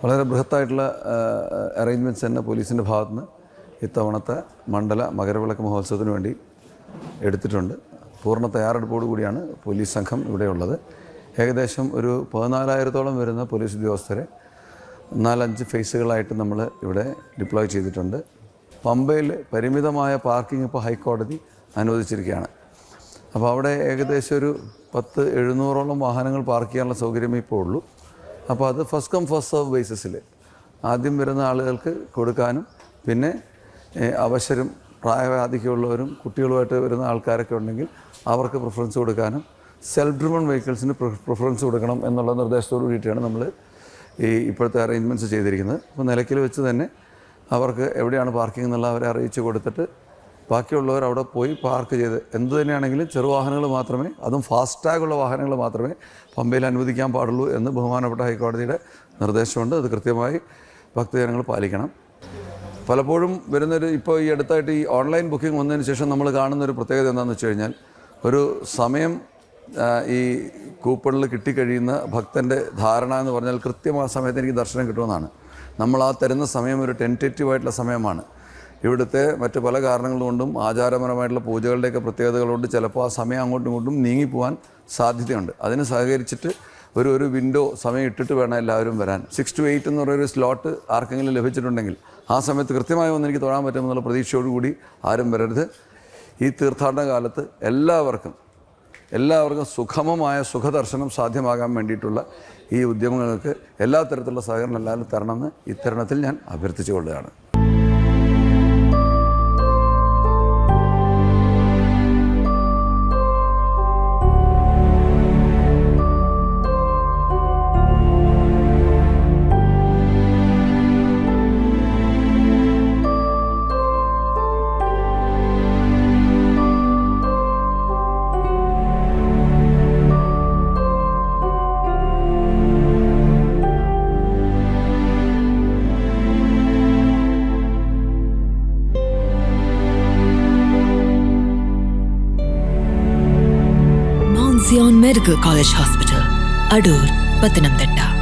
വളരെ ബൃഹത്തായിട്ടുള്ള അറേഞ്ച്മെൻറ്റ്സ് തന്നെ പോലീസിൻ്റെ ഭാഗത്തുനിന്ന് ഇത്തവണത്തെ മണ്ഡല മകരവിളക്ക് മഹോത്സവത്തിന് വേണ്ടി എടുത്തിട്ടുണ്ട്. പൂർണ്ണ തയ്യാറെടുപ്പോടുകൂടിയാണ് പോലീസ് സംഘം ഇവിടെയുള്ളത്. ഏകദേശം ഒരു 14,000-ഓളം വരുന്ന പോലീസ് ഉദ്യോഗസ്ഥരെ 4-5 ഫേസുകളായിട്ട് നമ്മൾ ഇവിടെ ഡിപ്ലോയ് ചെയ്തിട്ടുണ്ട്. പമ്പയിൽ പരിമിതമായ പാർക്കിംഗ് ഇപ്പോൾ ഹൈക്കോടതി അനുവദിച്ചിരിക്കുകയാണ്. അപ്പോൾ അവിടെ ഏകദേശം ഒരു 700-ഓളം വാഹനങ്ങൾ പാർക്ക് ചെയ്യാനുള്ള സൗകര്യമേ ഇപ്പോൾ ഉള്ളൂ. അപ്പോൾ അത് ഫസ്റ്റ് കം ഫസ്റ്റ് സർവ് ബേസിസിൽ ആദ്യം വരുന്ന ആളുകൾക്ക് കൊടുക്കാനും, പിന്നെ അവശരും പ്രായവാധികമുള്ളവരും കുട്ടികളുമായിട്ട് വരുന്ന ആൾക്കാരൊക്കെ ഉണ്ടെങ്കിൽ അവർക്ക് പ്രിഫറൻസ് കൊടുക്കാനും, സെൽഫ് ഡ്രിവൺ വെഹിക്കിൾസിന് പ്രിഫറൻസ് കൊടുക്കണം എന്നുള്ള നിർദ്ദേശത്തോടു കൂടിയിട്ടാണ് നമ്മൾ ഈ ഇപ്പോഴത്തെ അറേഞ്ച്മെൻറ്റ്സ് ചെയ്തിരിക്കുന്നത്. അപ്പോൾ നിലയ്ക്കൽ വെച്ച് തന്നെ അവർക്ക് എവിടെയാണ് പാർക്കിംഗ് എന്നുള്ള അവരെ അറിയിച്ച് കൊടുത്തിട്ട് ബാക്കിയുള്ളവർ അവിടെ പോയി പാർക്ക് ചെയ്ത് എന്തു തന്നെയാണെങ്കിലും ചെറുവാഹനങ്ങൾ മാത്രമേ, അതും ഫാസ്റ്റാഗുള്ള വാഹനങ്ങൾ മാത്രമേ പമ്പയിൽ അനുവദിക്കാൻ പാടുള്ളൂ എന്ന് ബഹുമാനപ്പെട്ട ഹൈക്കോടതിയുടെ നിർദ്ദേശമുണ്ട്. അത് കൃത്യമായി ഭക്തജനങ്ങൾ പാലിക്കണം. പലപ്പോഴും ഇപ്പോൾ ഈ അടുത്തായിട്ട് ഈ ഓൺലൈൻ ബുക്കിംഗ് വന്നതിന് ശേഷം നമ്മൾ കാണുന്നൊരു പ്രത്യേകത എന്താണെന്ന് വെച്ച് കഴിഞ്ഞാൽ, ഒരു സമയം ഈ കൂപ്പണിൽ കിട്ടിക്കഴിയുന്ന ഭക്തൻ്റെ ധാരണ എന്ന് പറഞ്ഞാൽ കൃത്യമായ സമയത്ത് എനിക്ക് ദർശനം കിട്ടുമെന്നാണ്. നമ്മൾ ആ തരുന്ന സമയം ഒരു ടെൻറ്റേറ്റീവായിട്ടുള്ള സമയമാണ്. ഇവിടുത്തെ മറ്റ് പല കാരണങ്ങൾ കൊണ്ടും ആചാരപരമായിട്ടുള്ള പൂജകളുടെയൊക്കെ പ്രത്യേകതകൾ കൊണ്ട് ചിലപ്പോൾ ആ സമയം അങ്ങോട്ടും ഇങ്ങോട്ടും നീങ്ങിപ്പോകാൻ സാധ്യതയുണ്ട്. അതിന് സഹകരിച്ചിട്ട് ഒരു വിൻഡോ സമയം ഇട്ടിട്ട് വേണം എല്ലാവരും വരാൻ. 6 to 8 എന്ന് പറയുന്നൊരു സ്ലോട്ട് ആർക്കെങ്കിലും ലഭിച്ചിട്ടുണ്ടെങ്കിൽ ആ സമയത്ത് കൃത്യമായി വന്ന് എനിക്ക് തൊഴാൻ പറ്റുമെന്നുള്ള പ്രതീക്ഷയോടുകൂടി ആരും വരരുത്. ഈ തീർത്ഥാടന കാലത്ത് എല്ലാവർക്കും സുഗമമായ സുഖദർശനം സാധ്യമാകാൻ വേണ്ടിയിട്ടുള്ള ഈ ഉദ്യമങ്ങൾക്ക് എല്ലാ തരത്തിലുള്ള സഹകരണം എല്ലാവരും തരണമെന്ന് ഇത്തരുണത്തിൽ ഞാൻ അഭ്യർത്ഥിച്ചുകൊള്ളുകയാണ്. Zion Medical College Hospital, Adur, Pathanamthitta.